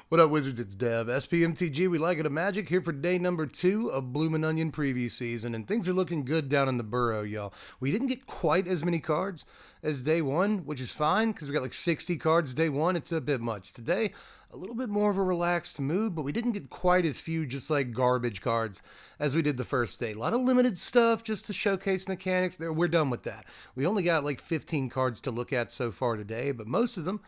What up, Wizards? It's Dev. SPMTG, we like it a magic, here for day number 2 of Bloomin' Onion preview season, and things are looking good down in the Burrow, y'all. We didn't get quite as many cards as day 1, which is fine, because we got like 60 cards day 1. It's a bit much. Today, a little bit more of a relaxed mood, but we didn't get quite as few just like garbage cards as we did the first day. A lot of limited stuff just to showcase mechanics. We're done with that. We only got like 15 cards to look at so far today, but most of them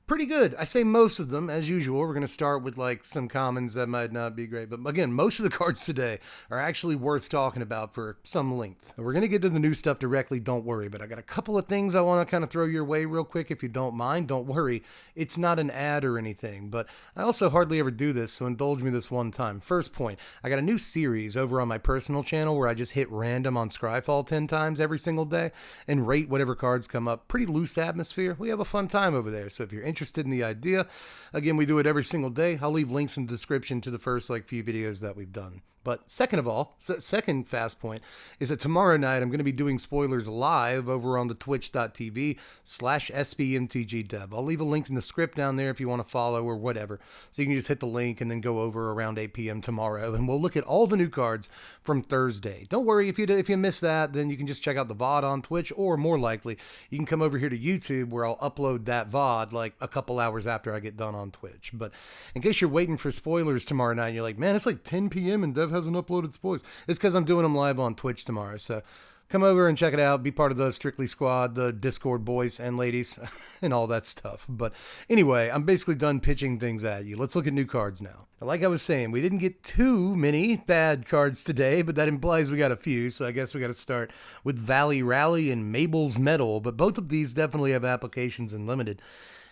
pretty good. I say most of them, as usual. We're going to start with like some commons that might not be great. But again, most of the cards today are actually worth talking about for some length. We're going to get to the new stuff directly, don't worry. But I got a couple of things I want to kind of throw your way real quick if you don't mind. Don't worry. It's not an ad or anything. But I also hardly ever do this, so indulge me this one time. First point, I got a new series over on my personal channel where I just hit random on Scryfall 10 times every single day and rate whatever cards come up. Pretty loose atmosphere. We have a fun time over there. So if you're interested in the idea, again, we do it every single day. I'll leave links in the description to the first few videos that we've done. But second of all, second fast point is that tomorrow night I'm going to be doing spoilers live over on the twitch.tv/SPMTGDev. I'll leave a link in the script down there if you want to follow or whatever. So you can just hit the link and then go over around 8 p.m. tomorrow, and we'll look at all the new cards from Thursday. Don't worry, if you miss that, then you can just check out the VOD on Twitch, or more likely, you can come over here to YouTube where I'll upload that VOD like a couple hours after I get done on Twitch. But in case you're waiting for spoilers tomorrow night, and you're like, man, it's like 10 p.m. and Dev hasn't uploaded spoilers. It's because I'm doing them live on Twitch tomorrow. So come over and check it out. Be part of the Strictly Squad, the Discord boys and ladies, and all that stuff. But anyway, I'm basically done pitching things at you. Let's look at new cards now. Like I was saying, we didn't get too many bad cards today, but that implies we got a few. So I guess we got to start with Valley Rally and Mabel's Medal. But both of these definitely have applications in Limited.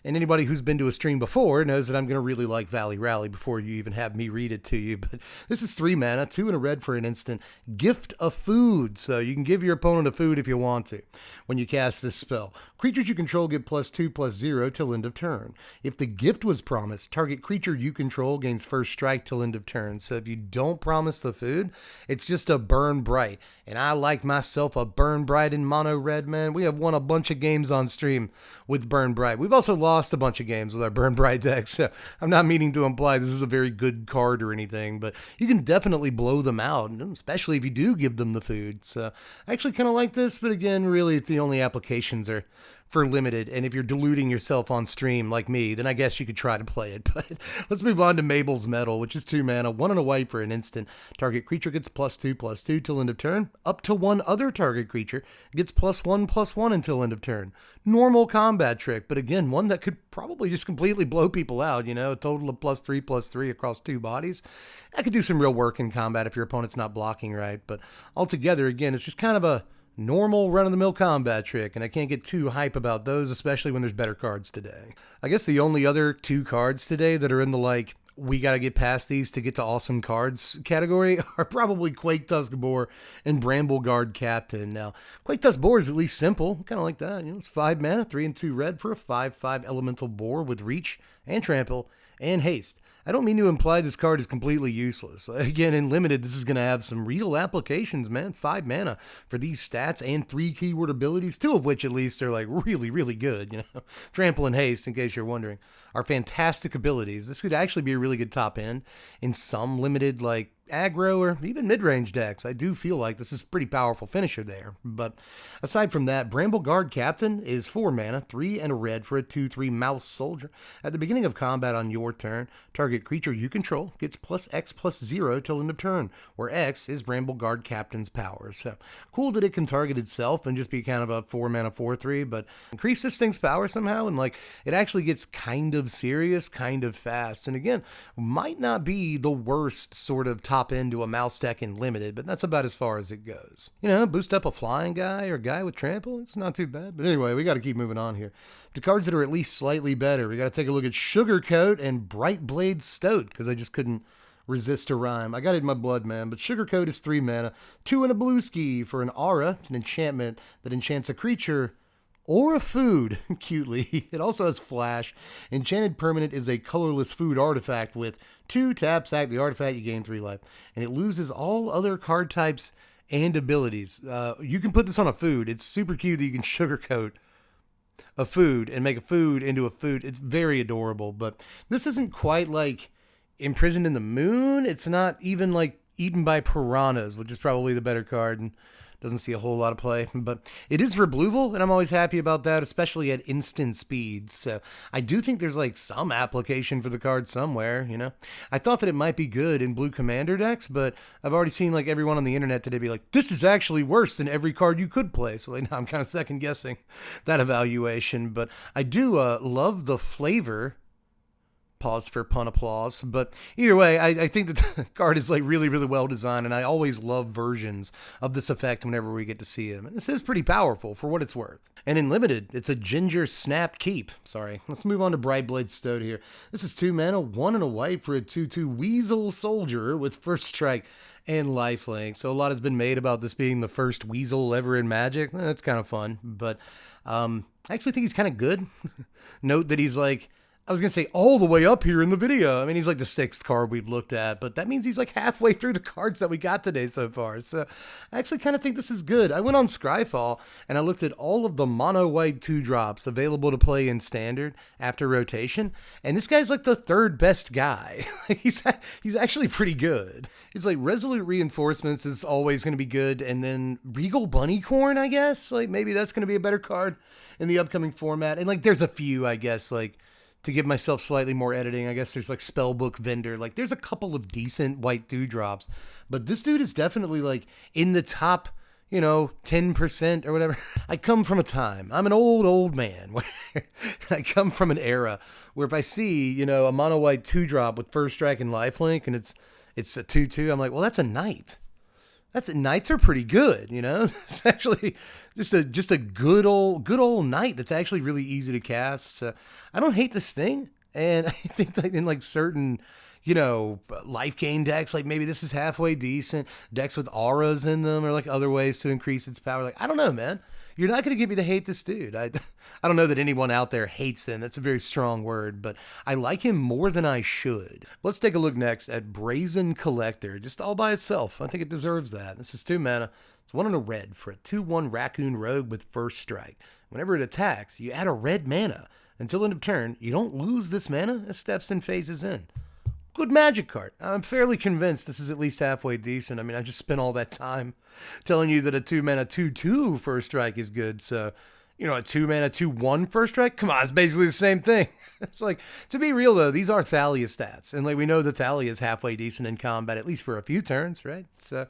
And anybody who's been to a stream before knows that I'm going to really like Valley Rally before you even have me read it to you. But this is 3 mana, 2 and a red for an instant. Gift a food. So you can give your opponent a food if you want to when you cast this spell. Creatures you control get +2/+0 till end of turn. If the gift was promised, target creature you control gains first strike till end of turn. So if you don't promise the food, it's just a burn bright. And I like myself a burn bright in mono red, man. We have won a bunch of games on stream with burn bright. We've also lost a bunch of games with our burn bright deck, so I'm not meaning to imply this is a very good card or anything, but you can definitely blow them out, especially if you do give them the food. So I actually kind of like this, but again, really the only applications are for Limited, and if you're deluding yourself on stream like me, then I guess you could try to play it. But let's move on to Mabel's Medal, which is 2 mana, 1 and a white for an instant. Target creature gets +2/+2 till end of turn. Up to one other target creature gets +1/+1 until end of turn. Normal combat trick, but again, one that could probably just completely blow people out, a total of +3/+3 across 2 bodies. That could do some real work in combat if your opponent's not blocking right, but altogether, again, it's just kind of a normal run-of-the-mill combat trick, and I can't get too hype about those, especially when there's better cards today. I guess the only other 2 cards today that are in the we gotta get past these to get to awesome cards category are probably Quake Tusk Boar and Brambleguard Captain. Now, Quake Tusk Boar is at least simple, kind of like that. It's 5 mana, 3 and 2 red for a 5/5 elemental boar with reach and trample and haste. I don't mean to imply this card is completely useless. Again, in Limited, this is going to have some real applications, man. 5 mana for these stats and 3 keyword abilities, 2 of which at least are really, really good. Trample and haste, in case you're wondering, are fantastic abilities. This could actually be a really good top end in some Limited, aggro or even mid-range decks. I do feel like this is a pretty powerful finisher there. But aside from that, Brambleguard Captain is 4 mana, 3 and a red for a 2/3 mouse soldier. At the beginning of combat on your turn, target creature you control gets +X/+0 till end of turn, where X is Brambleguard Captain's power. So cool that it can target itself and just be kind of a 4 mana 4/3, but increase this thing's power somehow, and it actually gets kind of serious, kind of fast. And again, might not be the worst sort of top end to a mouse deck in Limited, but that's about as far as it goes. Boost up a flying guy or guy with trample, it's not too bad. But anyway, we got to keep moving on here to cards that are at least slightly better. We got to take a look at Sugarcoat and Bright Blade Stoat, because I just couldn't resist a rhyme. I got it in my blood, man. But Sugarcoat is 3 mana, 2 and a blue ski for an aura. It's an enchantment that enchants a creature or a food, cutely. It also has flash. Enchanted permanent is a colorless food artifact with 2 taps, sack the artifact, you gain 3 life. And it loses all other card types and abilities. You can put this on a food. It's super cute that you can sugarcoat a food and make a food into a food. It's very adorable, but this isn't quite like Imprisoned in the Moon. It's not even like Eaten by Piranhas, which is probably the better card and doesn't see a whole lot of play. But it is for Blueville, and I'm always happy about that, especially at instant speed. So I do think there's like some application for the card somewhere, you know? I thought that it might be good in blue commander decks, but I've already seen like everyone on the internet today be like, this is actually worse than every card you could play. So like now I'm kind of second guessing that evaluation. But I do love the flavor. Pause for pun applause. But either way, I think that the card is like really, really well designed, and I always love versions of this effect whenever we get to see him. And this is pretty powerful for what it's worth. And in limited, it's a Ginger Snap Keep. Sorry. Let's move on to Brightblade Stoat here. This is 2 mana, 1 and a white for a 2/2 Weasel Soldier with first strike and lifelink. So a lot has been made about this being the first Weasel ever in Magic. That's kind of fun. But I actually think he's kind of good. Note that he's like, I was going to say all the way up here in the video. I mean, he's like the 6th card we've looked at, but that means he's like halfway through the cards that we got today so far. So I actually kind of think this is good. I went on Scryfall and I looked at all of the mono white 2-drops available to play in standard after rotation. And this guy's like the 3rd best guy. he's actually pretty good. It's like Resolute Reinforcements is always going to be good. And then Regal Bunnycorn, I guess, like maybe that's going to be a better card in the upcoming format. And like, there's a few, I guess, like, to give myself slightly more editing, I guess there's like Spellbook Vendor. Like there's a couple of decent white 2-drops, but this dude is definitely like in the top, 10% or whatever. I come from a time, I'm an old man. Where I come from an era where if I see, a mono white 2-drop with first strike and lifelink and it's a 2/2, I'm like, well, that's a knight. Knights are pretty good, It's actually just a good old knight that's actually really easy to cast. So I don't hate this thing, and I think that in like certain, life gain decks, like maybe this is halfway decent. Decks with auras in them, or like other ways to increase its power. Like I don't know, man. You're not going to get me to hate this dude. I don't know that anyone out there hates him. That's a very strong word, but I like him more than I should. Let's take a look next at Brazen Collector, just all by itself. I think it deserves that. This is 2 mana. It's 1 and a red for a 2/1 Raccoon Rogue with first strike. Whenever it attacks, you add a red mana. Until end of turn, you don't lose this mana as steps and phases in. Good Magic card. I'm fairly convinced this is at least halfway decent. I mean, I just spent all that time telling you that a 2 mana 2/2 first strike is good. So, a 2 mana 2/1 first strike? Come on, it's basically the same thing. It's like, to be real though, these are Thalia stats. And like we know that Thalia is halfway decent in combat, at least for a few turns, right? So,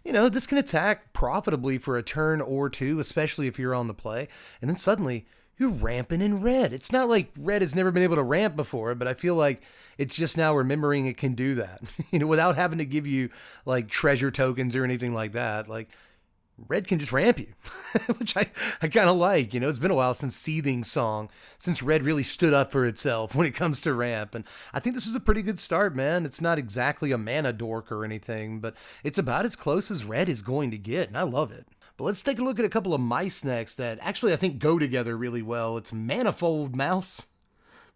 this can attack profitably for a turn or two, especially if you're on the play. And then suddenly, you're ramping in red. It's not like red has never been able to ramp before, but I feel like it's just now remembering it can do that, without having to give you like treasure tokens or anything like that. Like red can just ramp you, which I kind of like, it's been a while since Seething Song, since red really stood up for itself when it comes to ramp. And I think this is a pretty good start, man. It's not exactly a mana dork or anything, but it's about as close as red is going to get. And I love it. But let's take a look at a couple of mice next that actually I think go together really well. It's Manifold Mouse.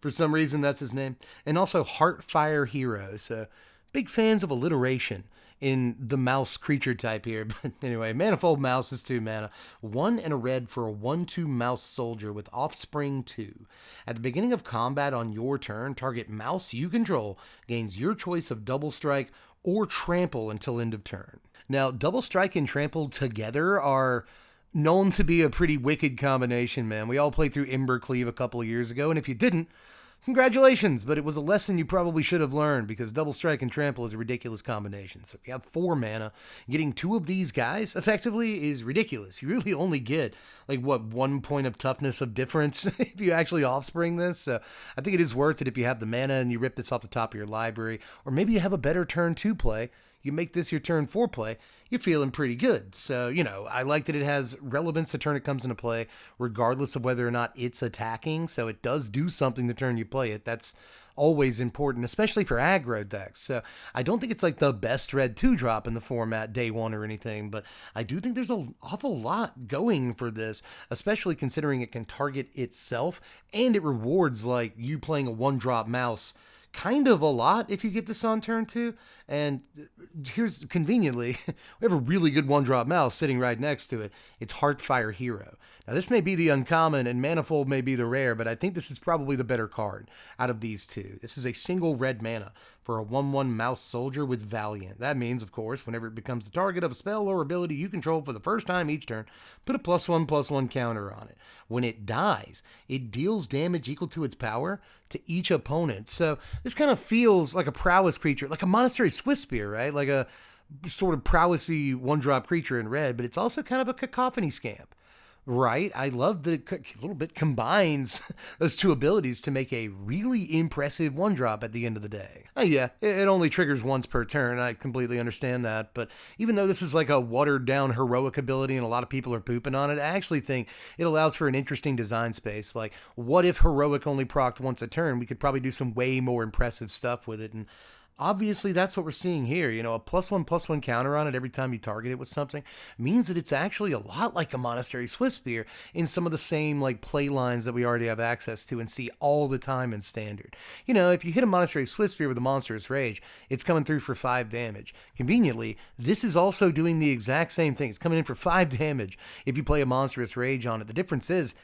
For some reason, that's his name. And also Heartfire Hero. So big fans of alliteration in the mouse creature type here. But anyway, Manifold Mouse is 2 mana. 1 and a red for a 1/2 mouse soldier with Offspring 2. At the beginning of combat on your turn, target mouse you control gains your choice of double strike or trample until end of turn. Now, double strike and trample together are known to be a pretty wicked combination, man. We all played through Embercleave a couple of years ago, and if you didn't, congratulations, but it was a lesson you probably should have learned because double strike and trample is a ridiculous combination. So if you have 4 mana, getting 2 of these guys effectively is ridiculous. You really only get like 1 point of toughness of difference if you actually offspring this. So I think it is worth it if you have the mana and you rip this off the top of your library, or maybe you have a better turn 2 play. You make this your turn 4 play, you're feeling pretty good. So, I like that it has relevance the turn it comes into play, regardless of whether or not it's attacking. So it does do something the turn you play it. That's always important, especially for aggro decks. So I don't think it's like the best red 2-drop in the format day 1 or anything, but I do think there's an awful lot going for this, especially considering it can target itself and it rewards like you playing a 1-drop mouse kind of a lot if you get this on turn 2. And here's conveniently, we have a really good 1-drop mouse sitting right next to it. It's Heartfire Hero. Now this may be the uncommon and Manifold may be the rare, but I think this is probably the better card out of these two. This is a single red mana for a 1/1 mouse soldier with Valiant. That means, of course, whenever it becomes the target of a spell or ability you control for the first time each turn, put a +1/+1 counter on it. When it dies, it deals damage equal to its power to each opponent. So this kind of feels like a prowess creature, like a Monastery Swiftspear, right? Like a sort of prowessy 1-drop creature in red, but it's also kind of a cacophony scamp. Right, I love that it a little bit combines those two abilities to make a really impressive 1-drop at the end of the day. Yeah, it only triggers once per turn, I completely understand that, but even though this is like a watered-down heroic ability and a lot of people are pooping on it, I actually think it allows for an interesting design space. Like, what if heroic only procced once a turn? We could probably do some way more impressive stuff with it, and obviously, that's what we're seeing here. You know, a +1/+1 counter on it every time you target it with something means that it's actually a lot like a Monastery Swiftspear in some of the same, like, play lines that we already have access to and see all the time in Standard. You know, if you hit a Monastery Swiftspear with a Monstrous Rage, it's coming through for 5 damage. Conveniently, this is also doing the exact same thing. It's coming in for 5 damage if you play a Monstrous Rage on it. The difference is,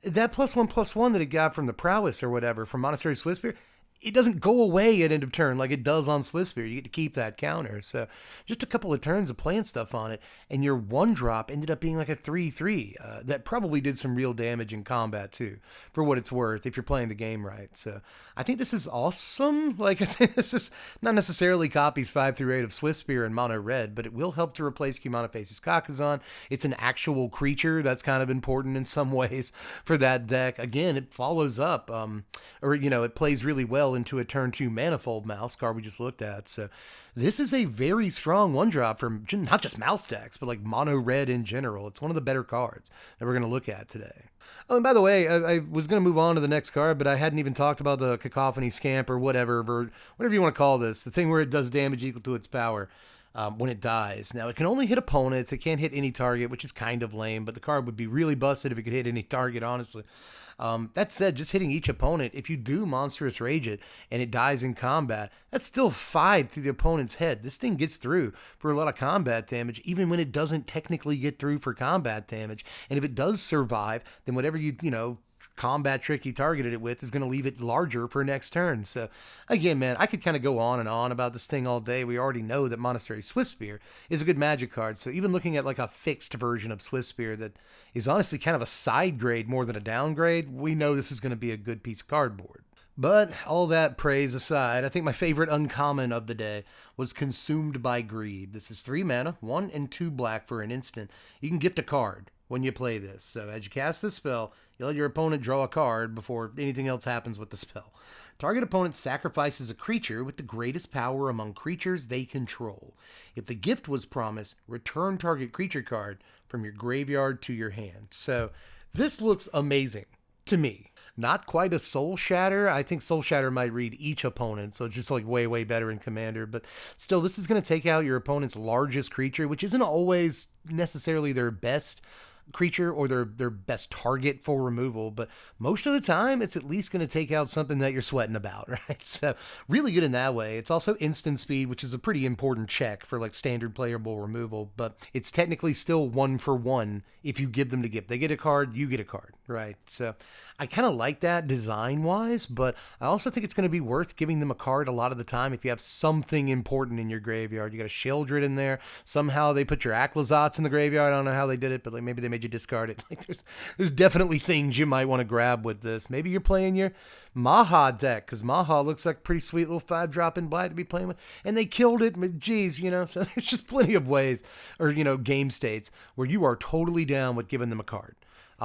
that +1/+1 that it got from the Prowess or whatever from Monastery Swiftspear, it doesn't go away at end of turn like it does on Swiftspear. You get to keep that counter. So just a couple of turns of playing stuff on it, and your 1-drop ended up being like a 3/3. That probably did some real damage in combat too, for what it's worth, if you're playing the game right. So I think this is awesome. Like, I think this is not necessarily copies 5 through 8 of Swiftspear and Mono Red, but it will help to replace Kumano Faces Kakazan. It's an actual creature. That's kind of important in some ways for that deck. Again, it follows up, it plays really well into a turn 2 Manifold mouse card we just looked at. So this is a very strong 1-drop for not just mouse decks, but like mono red in general. It's one of the better cards that we're going to look at today. Oh, and by the way, I was going to move on to the next card, but I hadn't even talked about the Cacophony Scamp or whatever you want to call this, the thing where it does damage equal to its power. When it dies. Now, it can only hit opponents. It can't hit any target, which is kind of lame, but the card would be really busted if it could hit any target, honestly. That said, just hitting each opponent, if you do Monstrous Rage it and it dies in combat, that's still 5 to the opponent's head. This thing gets through for a lot of combat damage, even when it doesn't technically get through for combat damage. And if it does survive, then whatever combat trick you targeted it with is going to leave it larger for next turn. So again, man, I could kind of go on and on about this thing all day. We already know that Monastery Swiftspear is a good Magic card. So even looking at like a fixed version of Swiftspear that is honestly kind of a side grade more than a downgrade, we know this is going to be a good piece of cardboard. But all that praise aside, I think my favorite uncommon of the day was Consumed by Greed. This is 3 mana, 1 and 2 black for an instant. You can gift a card when you play this. So as you cast this spell, you let your opponent draw a card before anything else happens with the spell. Target opponent sacrifices a creature with the greatest power among creatures they control. If the gift was promised, return target creature card from your graveyard to your hand. So this looks amazing to me. Not quite a Soul Shatter. I think Soul Shatter might read each opponent, so just like way, way better in Commander. But still, this is going to take out your opponent's largest creature, which isn't always necessarily their best creature or their best target for removal, but most of the time it's at least going to take out something that you're sweating about, right? So really good in that way. It's also instant speed, which is a pretty important check for like standard playable removal, but it's technically still 1 for 1 if you give them the gift. They get a card, you get a card, right? So I kind of like that design-wise, but I also think it's going to be worth giving them a card a lot of the time if you have something important in your graveyard. You got a Sheoldred in there. Somehow they put your Aclazotz in the graveyard. I don't know how they did it, but like maybe they made you discard it. Like there's definitely things you might want to grab with this. Maybe you're playing your Maha deck, because Maha looks like a pretty sweet little 5-drop in black to be playing with, and they killed it. Geez, so there's just plenty of ways, or game states where you are totally down with giving them a card.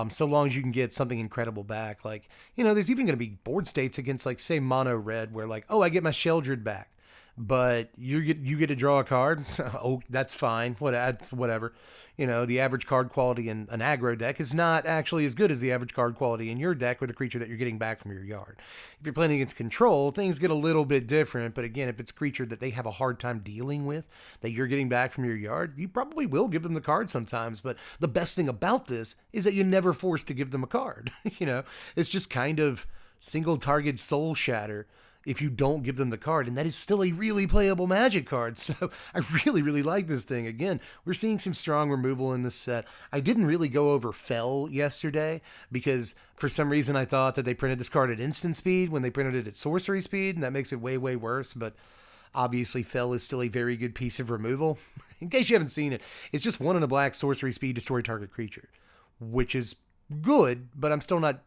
So long as you can get something incredible back. Like, there's even going to be board states against, like, say, Mono Red, where, like, oh, I get my Sheoldred back, but you get to draw a card. Oh, that's fine. Whatever. The average card quality in an aggro deck is not actually as good as the average card quality in your deck with the creature that you're getting back from your yard. If you're playing against control, things get a little bit different. But again, if it's a creature that they have a hard time dealing with, that you're getting back from your yard, you probably will give them the card sometimes. But the best thing about this is that you're never forced to give them a card. It's just kind of single target Soul Shatter. if you don't give them the card, and that is still a really playable Magic card. So I really, really like this thing. Again, we're seeing some strong removal in this set. I didn't really go over Fell yesterday because for some reason I thought that they printed this card at instant speed when they printed it at sorcery speed, and that makes it way, way worse. But obviously Fell is still a very good piece of removal. In case you haven't seen it, it's just 1 and a black, sorcery speed, destroy target creature, which is good, but I'm still not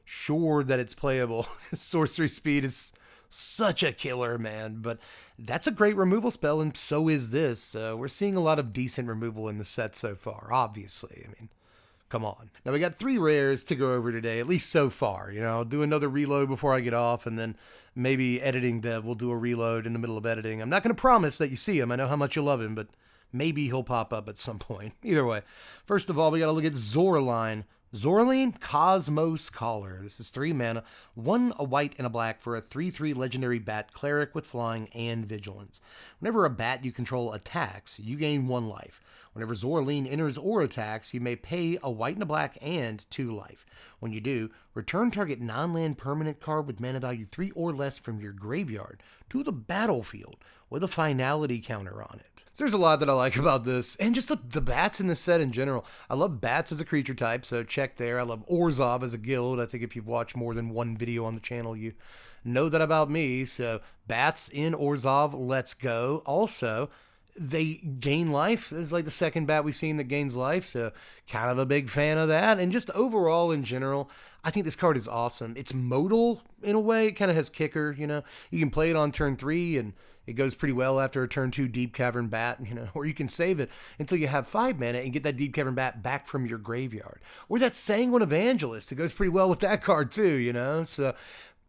sure that it's playable. Sorcery speed is such a killer, man, but that's a great removal spell, and so is this. We're seeing a lot of decent removal in the set so far, obviously. I mean, come on. Now, we got 3 rares to go over today, at least so far. You know, I'll do another reload before I get off, and then maybe editing dev will do a reload in the middle of editing. I'm not going to promise that you see him. I know how much you love him, but maybe he'll pop up at some point. Either way, first of all, we got to look at Zorine. Zorine, Cosmos Caller. This is 3 mana, 1 a white and a black for a 3/3 legendary bat cleric with flying and vigilance. Whenever a bat you control attacks, you gain 1 life. Whenever Zorine enters or attacks, you may pay a white and a black and 2 life. When you do, return target non-land permanent card with mana value 3 or less from your graveyard to the battlefield with a finality counter on it. So there's a lot that I like about this, and just the bats in this set in general. I love bats as a creature type, so check there. I love Orzhov as a guild. I think if you've watched more than one video on the channel, you know that about me. So bats in Orzhov, let's go. Also, they gain life. This is like the second bat we've seen that gains life, so kind of a big fan of that. And just overall in general, I think this card is awesome. It's modal in a way. It kind of has kicker, you know. You can play it on turn 3, and it goes pretty well after a turn 2 Deep Cavern Bat, you know, or you can save it until you have 5 mana and get that Deep Cavern Bat back from your graveyard. Or that Sanguine Evangelist. It goes pretty well with that card too, you know. So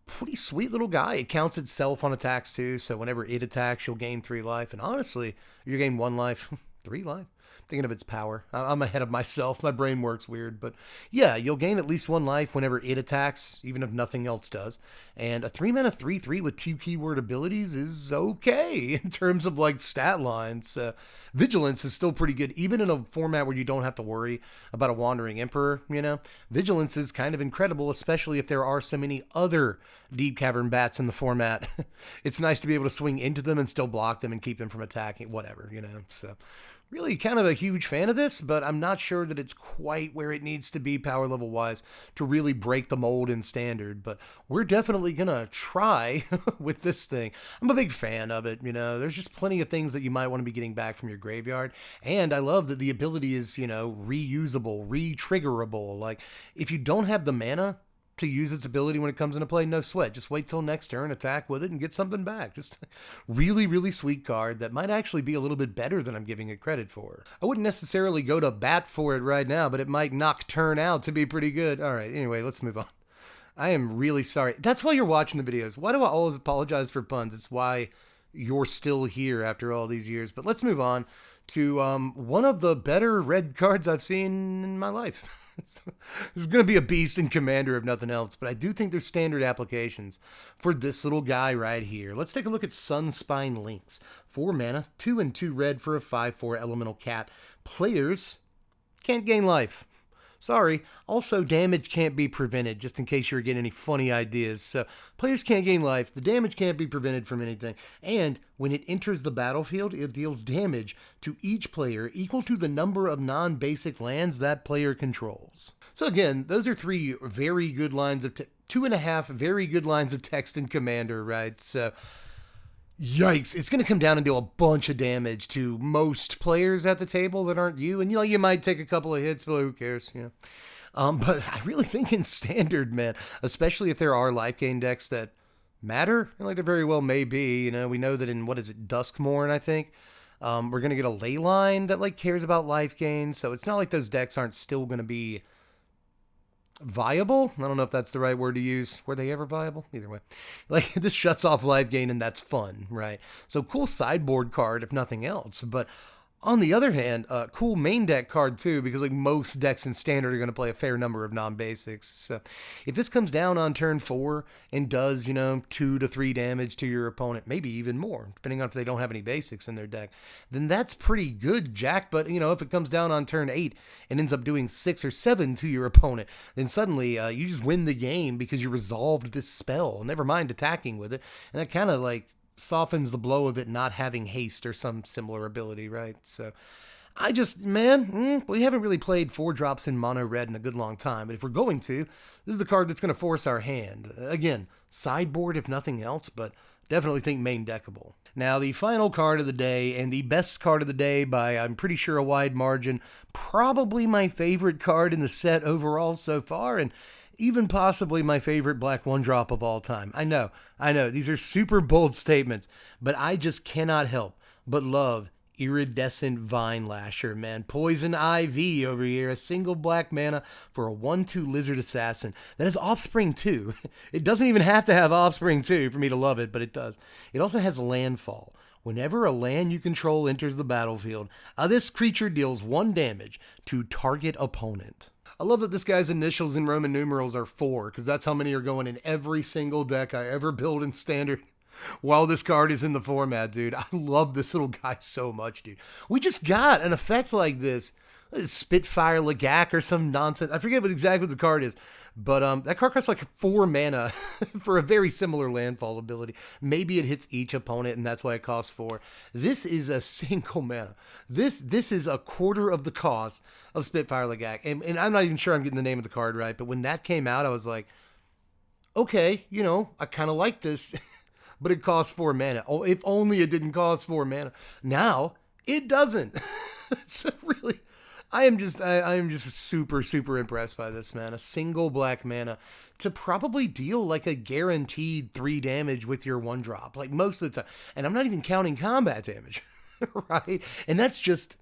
pretty sweet little guy. It counts itself on attacks too, so whenever it attacks, you'll gain 3 life. And honestly, you gain 1 life, 3 life. Thinking of its power. I'm ahead of myself. My brain works weird. But yeah, you'll gain at least 1 life whenever it attacks, even if nothing else does. And a 3 mana 3/3 with 2 keyword abilities is okay in terms of like stat lines. Vigilance is still pretty good, even in a format where you don't have to worry about a Wandering Emperor, you know. Vigilance is kind of incredible, especially if there are so many other Deep Cavern Bats in the format. It's nice to be able to swing into them and still block them and keep them from attacking, whatever, you know. So really kind of a huge fan of this, but I'm not sure that it's quite where it needs to be power level wise to really break the mold in standard, but we're definitely going to try with this thing. I'm a big fan of it, you know. There's just plenty of things that you might want to be getting back from your graveyard, and I love that the ability is, you know, reusable, re-triggerable. Like, if you don't have the mana to use its ability when it comes into play, no sweat. Just wait till next turn, attack with it, and get something back. Just really, really sweet card that might actually be a little bit better than I'm giving it credit for. I wouldn't necessarily go to bat for it right now, but it might knock turn out to be pretty good. All right, anyway, let's move on. I am really sorry. That's why you're watching the videos. Why do I always apologize for puns? It's why you're still here after all these years. But let's move on to one of the better red cards I've seen in my life. This is going to be a beast in Commander if nothing else, but I do think there's standard applications for this little guy right here. Let's take a look at Sunpine Links. 4 mana, 2 and 2 red for a 5/4 elemental cat. Players can't gain life. Sorry. Also, damage can't be prevented, just in case you're getting any funny ideas. So, players can't gain life. The damage can't be prevented from anything. And when it enters the battlefield, it deals damage to each player equal to the number of non-basic lands that player controls. So again, those are 3 very good lines of 2.5 very good lines of text in Commander, right? So, yikes, it's going to come down and do a bunch of damage to most players at the table that aren't you. And, you know, you might take a couple of hits, but who cares, you know. But I really think in Standard, man, especially if there are life gain decks that matter, and like there very well may be, you know, we know that in, what is it, Duskmourn, I think, we're going to get a Leyline that, like, cares about life gain. So it's not like those decks aren't still going to be viable. I don't know if that's the right word to use. Were they ever viable? Either way. Like, this shuts off life gain and that's fun, right? So cool sideboard card if nothing else. But On the other hand, cool main deck card too, because like most decks in Standard are going to play a fair number of non-basics. So if this comes down on turn 4 and does, 2 to 3 damage to your opponent, maybe even more, depending on if they don't have any basics in their deck, then that's pretty good, Jack. But, if it comes down on turn 8 and ends up doing 6 or 7 to your opponent, then suddenly you just win the game because you resolved this spell, never mind attacking with it. And that kind of like softens the blow of it not having haste or some similar ability, right? So I just, we haven't really played 4-drops in mono red in a good long time, but if we're going to, this is the card that's going to force our hand. Again, sideboard if nothing else, but definitely think main deckable. Now, the final card of the day, and the best card of the day by, I'm pretty sure, a wide margin, probably my favorite card in the set overall so far, and even possibly my favorite black 1-drop of all time. I know, these are super bold statements, but I just cannot help but love Iridescent Vine Lasher, man. Poison Ivy over here, a single black mana for a 1/2 Lizard Assassin that has Offspring too. It doesn't even have to have Offspring too for me to love it, but it does. It also has Landfall. Whenever a land you control enters the battlefield, this creature deals 1 damage to target opponent. I love that this guy's initials in Roman numerals are 4, because that's how many are going in every single deck I ever build in Standard while this card is in the format, dude. I love this little guy so much, dude. We just got an effect like this. Spitfire Lagak or some nonsense. I forget exactly what the card is, but that card costs like 4 mana for a very similar landfall ability. Maybe it hits each opponent, and that's why it costs 4. This is a single mana. This is a quarter of the cost of Spitfire Lagak, and I'm not even sure I'm getting the name of the card right, but when that came out, I was like, okay, I kind of like this, but it costs 4 mana. Oh, if only it didn't cost 4 mana. Now it doesn't. It's really. I am just super, super impressed by this, man. A single black mana to probably deal like a guaranteed 3 damage with your 1-drop, like most of the time. And I'm not even counting combat damage, right? And that's just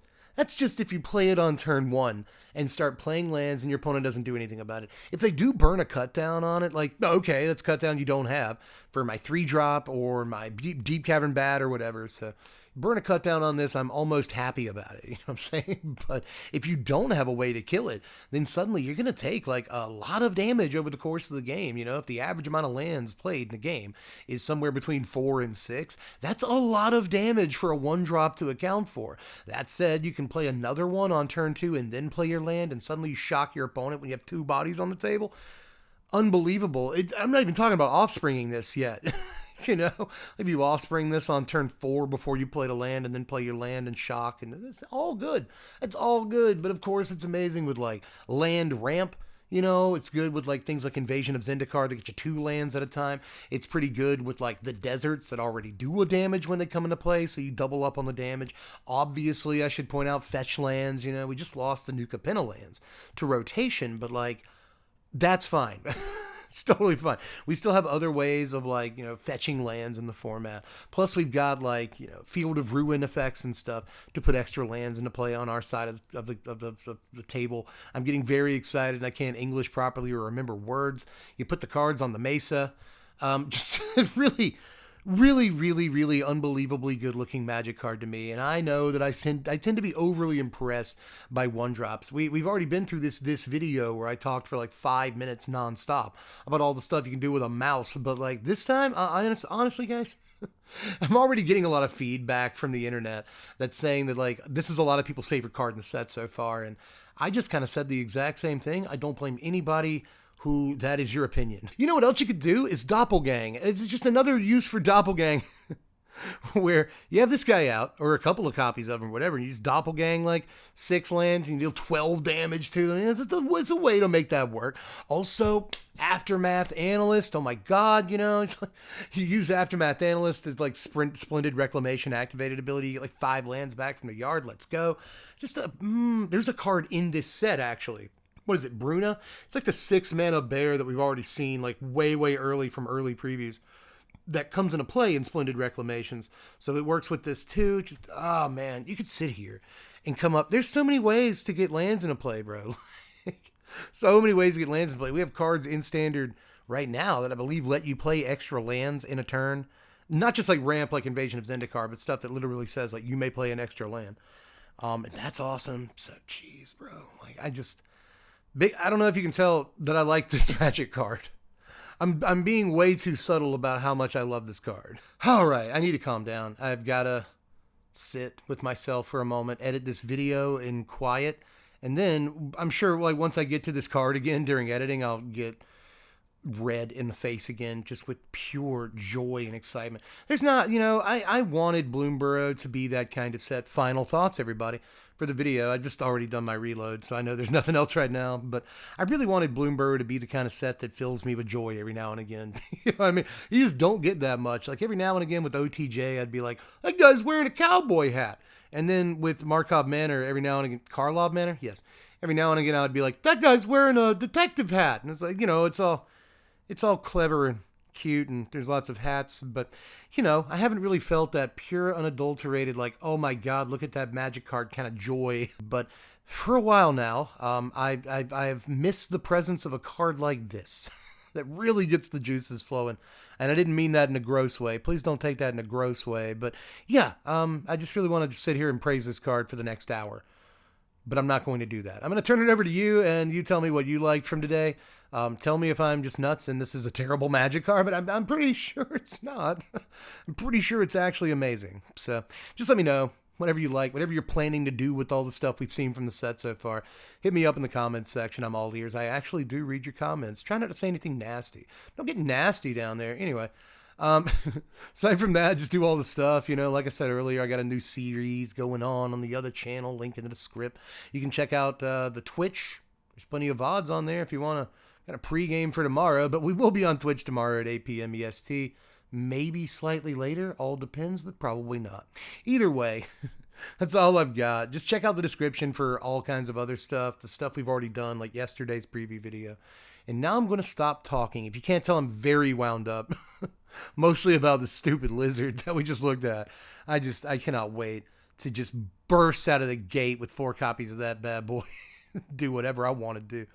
if you play it on turn 1 and start playing lands and your opponent doesn't do anything about it. If they do burn a cut down on it, like, okay, that's cut down you don't have for my 3-drop or my deep cavern bat or whatever. So burn a cut down on this, I'm almost happy about it. You know what I'm saying? But if you don't have a way to kill it, then suddenly you're going to take like a lot of damage over the course of the game. If the average amount of lands played in the game is somewhere between 4 and 6, that's a lot of damage for a 1-drop to account for. That said, you can play another one on turn 2 and then play your land, and suddenly you shock your opponent when you have 2 bodies on the table. Unbelievable. I'm not even talking about offspringing this yet. Maybe you offspring this on turn 4 before you play the land and then play your land and shock, and it's all good. It's all good, but of course it's amazing with like land ramp. It's good with like things like Invasion of Zendikar that get you 2 lands at a time. It's pretty good with like the deserts that already do a damage when they come into play, so you double up on the damage. Obviously, I should point out fetch lands. We just lost the new Capenna lands to rotation, but like that's fine. It's totally fine. We still have other ways of like, fetching lands in the format. Plus we've got like, Field of Ruin effects and stuff to put extra lands into play on our side of the table. I'm getting very excited, and I can't English properly or remember words. You put the cards on the mesa. Just really, really, really, really unbelievably good looking Magic card to me. And I know that I tend to be overly impressed by 1-drops. We've already been through this video where I talked for like 5 minutes nonstop about all the stuff you can do with a mouse. But like this time, honestly, guys, I'm already getting a lot of feedback from the internet that's saying that like this is a lot of people's favorite card in the set so far. And I just kind of said the exact same thing. I don't blame anybody who that is your opinion. You know what else you could do is Doppelgang. It's just another use for Doppelgang where you have this guy out, or a couple of copies of him, whatever, and you just Doppelgang like 6 lands and you deal 12 damage to them. It's a way to make that work. Also, Aftermath Analyst. Oh my God, it's like, you use Aftermath Analyst as like Splendid Reclamation activated ability. You get like 5 lands back from the yard. Let's go. There's a card in this set actually. What is it, Bruna? It's like the 6-mana bear that we've already seen like way, way early from early previews that comes into play in Splendid Reclamations. So it works with this too. Just, oh man, you could sit here and come up. There's so many ways to get lands into play, bro. So many ways to get lands into play. We have cards in Standard right now that I believe let you play extra lands in a turn. Not just like ramp like Invasion of Zendikar, but stuff that literally says like you may play an extra land. And that's awesome. So, jeez, bro. Like, I don't know if you can tell that I like this Magic card. I'm being way too subtle about how much I love this card. All right, I need to calm down. I've got to sit with myself for a moment, edit this video in quiet, and then I'm sure like once I get to this card again during editing, I'll get red in the face again, just with pure joy and excitement. There's not, I wanted Bloomburrow to be that kind of set. Final thoughts, everybody, for the video. I just already done my reload, so I know there's nothing else right now, but I really wanted Bloomburrow to be the kind of set that fills me with joy every now and again. You know what I mean? You just don't get that much. Like every now and again with OTJ, I'd be like, that guy's wearing a cowboy hat. And then with Markov Manor, every now and again, Karlov Manor? Yes. Every now and again, I would be like, that guy's wearing a detective hat. And it's like, it's all clever and cute, and there's lots of hats, but, I haven't really felt that pure, unadulterated, like, oh my god, look at that Magic card kind of joy. But for a while now, I've missed the presence of a card like this that really gets the juices flowing. And I didn't mean that in a gross way. Please don't take that in a gross way. But yeah, I just really want to sit here and praise this card for the next hour. But I'm not going to do that. I'm going to turn it over to you, and you tell me what you liked from today. Tell me if I'm just nuts and this is a terrible Magic card, but I'm pretty sure it's not. I'm pretty sure it's actually amazing. So just let me know, whatever you like, whatever you're planning to do with all the stuff we've seen from the set so far. Hit me up in the comments section. I'm all ears. I actually do read your comments. Try not to say anything nasty. Don't get nasty down there. Anyway. Aside from that, just do all the stuff, like I said earlier, I got a new series going on the other channel, link in the script. You can check out the Twitch. There's plenty of VODs on there if you want to kind of pregame for tomorrow, but we will be on Twitch tomorrow at 8 p.m. EST, maybe slightly later, all depends, but probably not. Either way, that's all I've got. Just check out the description for all kinds of other stuff, the stuff we've already done, like yesterday's preview video. And now I'm going to stop talking. If you can't tell, I'm very wound up. Mostly about the stupid lizard that we just looked at. I cannot wait to just burst out of the gate with 4 copies of that bad boy. Do whatever I want to do.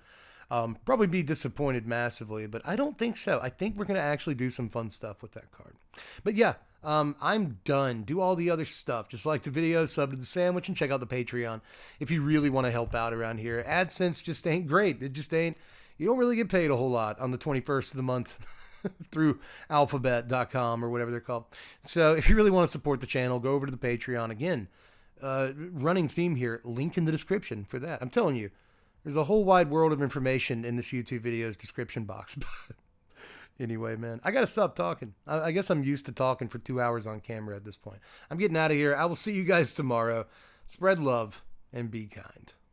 Probably be disappointed massively, but I don't think so. I think we're going to actually do some fun stuff with that card. But yeah, I'm done. Do all the other stuff. Just like the video, sub to the sandwich, and check out the Patreon if you really want to help out around here. AdSense just ain't great. It just ain't. You don't really get paid a whole lot on the 21st of the month through alphabet.com or whatever they're called. So if you really want to support the channel, go over to the Patreon. Again, running theme here, link in the description for that. I'm telling you, there's a whole wide world of information in this YouTube video's description box. Anyway, man, I got to stop talking. I guess I'm used to talking for 2 hours on camera at this point. I'm getting out of here. I will see you guys tomorrow. Spread love and be kind.